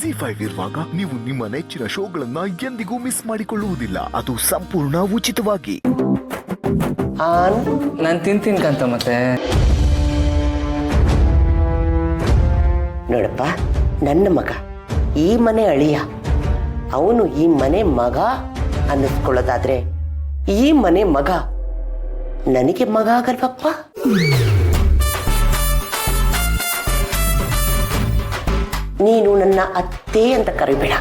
ZEE5 ಇರುವಾಗ ನೀವು ನಿಮ್ಮ ನೆಚ್ಚಿನ ಶೋಗಳನ್ನ ಎಂದಿಗೂ ಮಿಸ್ ಮಾಡಿಕೊಳ್ಳುವುದಿಲ್ಲ. ಅದು ಸಂಪೂರ್ಣ ಉಚಿತವಾಗಿ. ನಾನು ತಿಂತೀನ್ಕಂತ ಮತ್ತೆ ನೋಡಪ್ಪ, ನನ್ನ ಮಗ ಈ ಮನೆ ಅಳಿಯ, ಅವನು ಈ ಮನೆ ಮಗ ಅನ್ನಿಸ್ಕೊಳ್ಳೋದಾದ್ರೆ ಈ ಮನೆ ಮಗ ನನಗೆ ಮಗ ಆಗಲ್ವಪ್ಪ. ನೀನು ನನ್ನ ಅತ್ತೆ ಅಂತ ಕರಿಬೇಡ,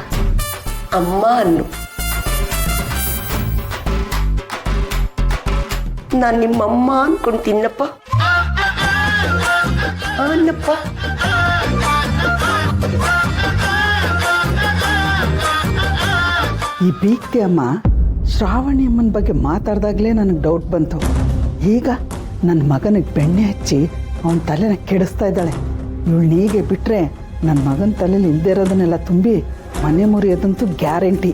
ಅಮ್ಮ ಅನ್ನು. ನಾನು ನಿಮ್ಮಮ್ಮ ಅನ್ಕೊಂಡು ತಿನ್ನಪ್ಪ ಅನ್ನಪ್ಪ. ಈ ಬೀಗ್ತಿ ಅಮ್ಮ ಶ್ರಾವಣಿ ಅಮ್ಮನ ಬಗ್ಗೆ ಮಾತಾಡ್ದಾಗಲೇ ನನಗೆ ಡೌಟ್ ಬಂತು. ಈಗ ನನ್ನ ಮಗನಿಗೆ ಬೆಣ್ಣೆ ಹಚ್ಚಿ ಅವನ ತಲೆನ ಕೆಡಿಸ್ತಾ ಇದ್ದಾಳೆ. ಇವಳನ್ನ ಹೀಗೆ ಬಿಟ್ಟರೆ ನನ್ನ ಮಗನ ತಲೆಯಲ್ಲಿ ಇಲ್ಲದೆ ಇರೋದನ್ನೆಲ್ಲ ತುಂಬಿ ಮನೆ ಮುರಿಯೋದಂತೂ ಗ್ಯಾರಂಟಿ.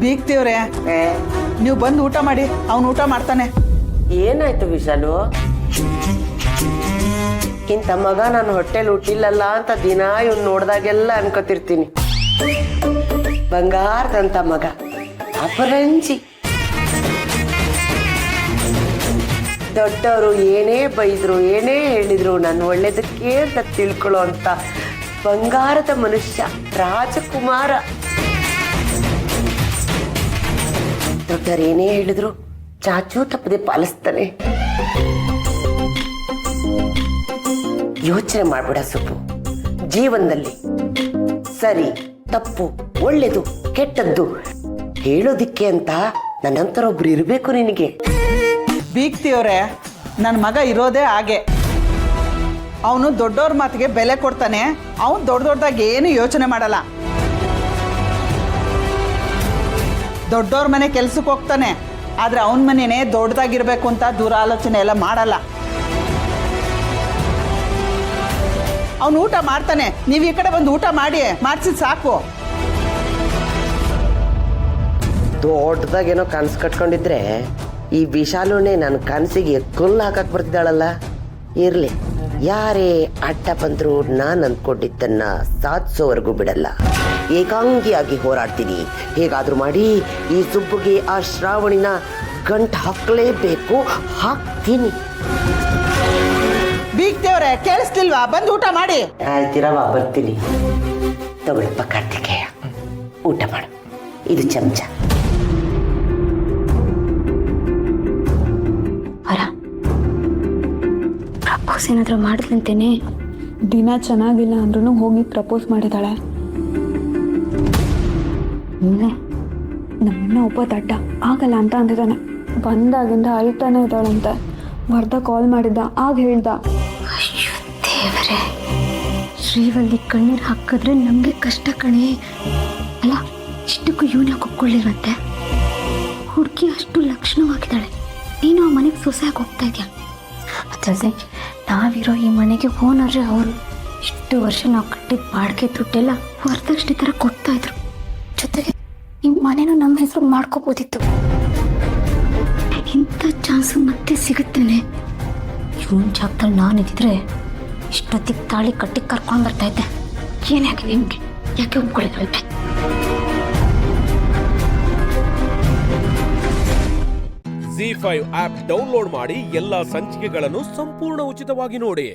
ಬೀಗ್ತಿಯವ್ರೆ, ನೀವು ಬಂದು ಊಟ ಮಾಡಿ, ಅವನು ಊಟ ಮಾಡ್ತಾನೆ. ಏನಾಯ್ತು ವಿಶಾಲು? ಇಂಥ ಮಗ ನಾನು ಹೊಟ್ಟೆಲಿ ಹುಟ್ಟಿಲ್ಲಲ್ಲ ಅಂತ ದಿನ ಇವ್ನು ನೋಡ್ದಾಗೆಲ್ಲ ಅನ್ಕೋತಿರ್ತೀನಿ. ಬಂಗಾರದಂತ ಮಗ, ಅಪರಂಜಿ. ದೊಡ್ಡವರು ಏನೇ ಬೈದ್ರು ಏನೇ ಹೇಳಿದ್ರು ನನ್ನ ಒಳ್ಳೇದಕ್ಕೆ ಅಂತ ತಿಳ್ಕೊಳ್ಳೋ ಅಂತ ಬಂಗಾರದ ಮನುಷ್ಯ, ರಾಜಕುಮಾರ. ದೊಡ್ಡವರು ಏನೇ ಹೇಳಿದ್ರು ಚಾಚೂ ತಪ್ಪದೆ ಪಾಲಿಸ್ತಾನೆ. ಯೋಚನೆ ಮಾಡ್ಬೇಡ ಸುಬ್ಬು, ಜೀವನದಲ್ಲಿ ಸರಿ ತಪ್ಪು ಒಳ್ಳೇದು ಕೆಟ್ಟದ್ದು ಹೇಳೋದಿಕ್ಕೆ ಅಂತ ನನ್ನಂತರ ಒಬ್ರು ಇರಬೇಕು ನಿನಗೆ. ಬೀಗ್ತಿಯವ್ರೆ, ನನ್ನ ಮಗ ಇರೋದೇ ಹಾಗೆ. ಅವನು ದೊಡ್ಡವ್ರ ಮಾತಿಗೆ ಬೆಲೆ ಕೊಡ್ತಾನೆ. ಅವನು ದೊಡ್ಡದಾಗಿ ಏನು ಯೋಚನೆ ಮಾಡಲ್ಲ. ದೊಡ್ಡವ್ರ ಮನೆ ಕೆಲ್ಸಕ್ಕೆ ಹೋಗ್ತಾನೆ, ಆದ್ರೆ ಅವನ ಮನೆನೇ ದೊಡ್ಡದಾಗಿರ್ಬೇಕು ಅಂತ ದೂರ ಆಲೋಚನೆ ಎಲ್ಲ ಮಾಡಲ್ಲ. ಅವನು ಊಟ ಮಾಡ್ತಾನೆ, ನೀವು ಈ ಕಡೆ ಬಂದು ಊಟ ಮಾಡಿಸಿದ್ ಸಾಕು. ದೊಡ್ಡದಾಗೇನೋ ಕನ್ಸು ಕಟ್ಕೊಂಡಿದ್ರೆ ಈ ವಿಶಾಲುನೇ ನನ್ನ ಕನಸಿಗೆ ಕುಲ್ ಹಾಕಕ್ ಬರ್ತಿದ್ದಾಳಲ್ಲ. ಇರ್ಲಿ, ಯಾರೇ ಅಡ್ಡ ಬಂದ್ರು ನಾನು ಅಂದ್ಕೊಂಡಿದ್ದನ್ನ ಸಾಧಿಸೋವರೆಗೂ ಬಿಡಲ್ಲ. ಏಕಾಂಗಿಯಾಗಿ ಹೋರಾಡ್ತೀನಿ. ಹೇಗಾದ್ರೂ ಮಾಡಿ ಈ ಸುಬ್ಬುಗೆ ಆ ಶ್ರಾವಣಿನ ಗಂಟು ಹಾಕ್ಲೇಬೇಕು, ಹಾಕ್ತೀನಿ. ಬೀಗ್ತೇವ್ರೆ, ಕೇಳಿಸ್ತಿಲ್ವಾ? ಬಂದು ಊಟ ಮಾಡಿ. ಆಯ್ತಿರವ, ಬರ್ತೀನಿ. ತಗೊಳಪ್ಪ ಕಾರ್ತಿಕೇಯ, ಊಟ ಮಾಡು. ಇದು ಚಮಚ. ಪ್ರಪೋಸ್ ಏನಾದರೂ ಮಾಡಿದ್ಲಂತೇನೆ. ದಿನ ಚೆನ್ನಾಗಿಲ್ಲ ಅಂದ್ರೂ ಹೋಗಿ ಪ್ರಪೋಸ್ ಮಾಡಿದಾಳೆ. ನಮ್ಮನ್ನ ಒಬ್ಬ ದಡ್ಡ ಆಗಲ್ಲ ಅಂತ ಅಂದಿದ್ದಾನೆ. ಬಂದಾಗಿಂದ ಅಳ್ತಾನೆ ಇದ್ದಾಳಂತೆ. ವರ್ಧ ಕಾಲ್ ಮಾಡಿದ್ದ, ಆಗ ಹೇಳ್ದ, ಅಯ್ಯೋ ದೇವರೇ, ಶ್ರೀವಲ್ಲಿ ಕಣ್ಣೀರು ಹಾಕಿದ್ರೆ ನಮಗೆ ಕಷ್ಟ ಕಣೆ. ಅಲ್ಲ, ಇಷ್ಟಕ್ಕೂ ಇವನ ಒಪ್ಕೊಳ್ಳಿರಂತೆ. ಹುಡುಗಿ ಅಷ್ಟು ಲಕ್ಷಣವಾಗಿದ್ದಾಳೆ. ನೀನು ಆ ಮನೆಗೆ ಸೊಸೆಯಾಗಿ ಹೋಗ್ತಾ ಇದೆಯಾ? ಅದಲ್ಲದೆ ನಾವಿರೋ ಈ ಮನೆಗೆ ಓನರ್ರೆ ಅವರು. ಇಷ್ಟು ವರ್ಷ ನಾವು ಕಟ್ಟಿದ ಬಾಡಿಗೆ ದುಡ್ಡೆಲ್ಲ ವರದಕ್ಷಿಣೆ ಥರ ಕೊಡ್ತಾ ಇದ್ರು. ಜೊತೆಗೆ ಈ ಮನೆನೂ ನಮ್ಮ ಹೆಸರು ಮಾಡ್ಕೋಬೋದಿತ್ತು. ಇಂಥ ಚಾನ್ಸು ಮತ್ತೆ ಸಿಗುತ್ತೇನೆ. ಇವನ್ ಜಾಗದಲ್ಲಿ ನಾನಿದ್ದಿದ್ರೆ ಇಷ್ಟೊತ್ತಿಗೆ ತಾಳಿ ಕಟ್ಟಿ ಕರ್ಕೊಂಡು ಬರ್ತಾ ಇದ್ದೆ. ಏನಾಗಿದೆ ನಿಮಗೆ? ಯಾಕೆ ಒಪ್ಕೊಳ್ಳಿ? ZEE5 ಆಪ್ ಡೌನ್ಲೋಡ್ ಮಾಡಿ ಎಲ್ಲಾ ಸಂಚಿಕೆಗಳನ್ನು ಸಂಪೂರ್ಣ ಉಚಿತವಾಗಿ ನೋಡಿ.